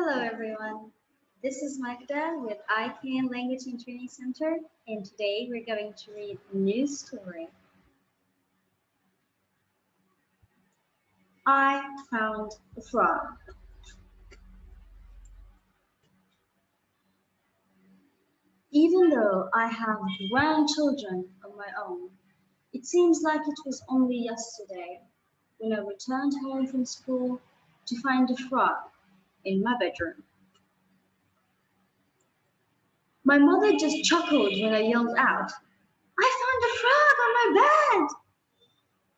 Hello everyone, this is Magda with ICANN Language and Training Center, and today we're going to read a new story. I found a frog. Even though I have grandchildren of my own, it seems like it was only yesterday when I returned home from school to find a frog in my bedroom. My mother just chuckled when I yelled out, "I found a frog on my bed!"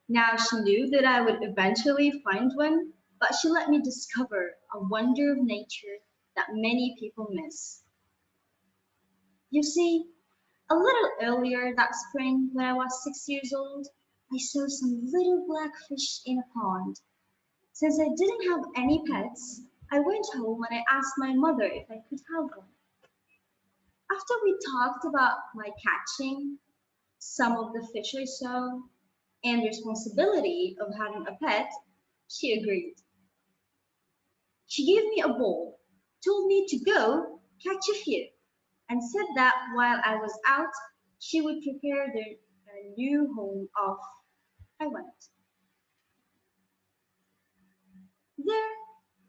Now she knew that I would eventually find one, but she let me discover a wonder of nature that many people miss. You see, a little earlier that spring, when I was 6 years old, I saw some little black fish in a pond. Since I didn't have any pets, I went home and I asked my mother if I could have one. After we talked about my catching some of the fish I saw and the responsibility of having a pet, she agreed. She gave me a bowl, told me to go catch a few, and said that while I was out, she would prepare their new home. Off I went. There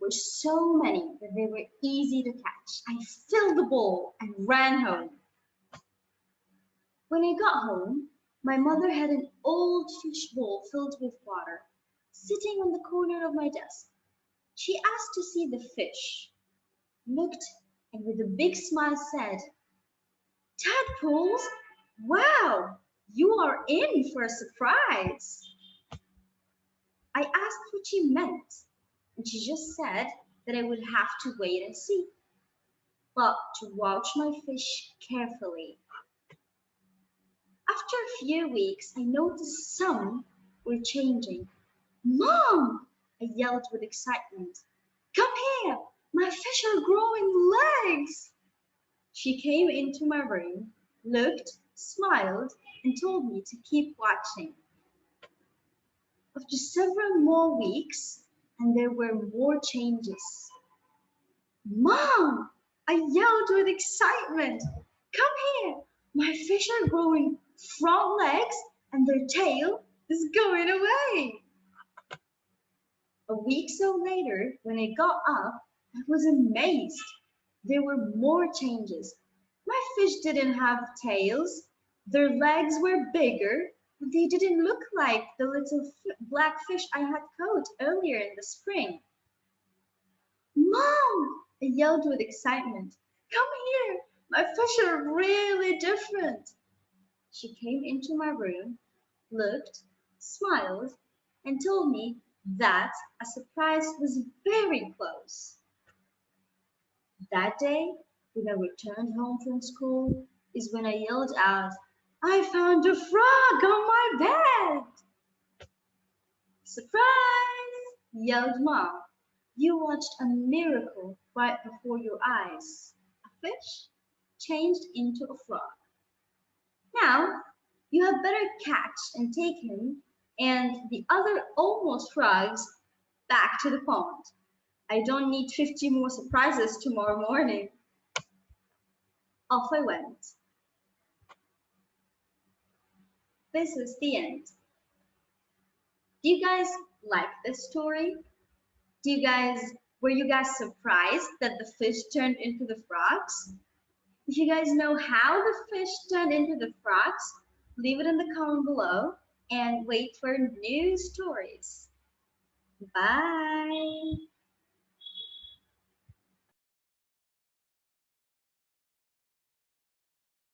were so many that they were easy to catch. I filled the bowl and ran home. When I got home, my mother had an old fish bowl filled with water, sitting on the corner of my desk. She asked to see the fish, looked, and with a big smile said, "Tadpoles? Wow, you are in for a surprise." I asked what she meant, and she just said that I would have to wait and see, but to watch my fish carefully. After a few weeks, I noticed some were changing. "Mom!" I yelled with excitement. "Come here! My fish are growing legs!" She came into my room, looked, smiled, and told me to keep watching. After several more weeks, and there were more changes. "Mom!" I yelled with excitement. "Come here! My fish are growing front legs and their tail is going away." A week so later, when I got up, I was amazed. There were more changes. My fish didn't have tails. Their legs were bigger, but they didn't look like the little black fish I had caught earlier in the spring. "Mom!" I yelled with excitement. "Come here! My fish are really different." She came into my room, looked, smiled, and told me that a surprise was very close. That day, when I returned home from school, is when I yelled out, "I found a frog on my bed!" "Surprise!" yelled Mom. "You watched a miracle right before your eyes. A fish changed into a frog. Now, you had better catch and take him and the other almost frogs back to the pond. I don't need 50 more surprises tomorrow morning." Off I went. This is the end. Do you guys like this story? Were you guys surprised that the fish turned into the frogs? If you guys know how the fish turned into the frogs, leave it in the comment below and wait for new stories. Bye.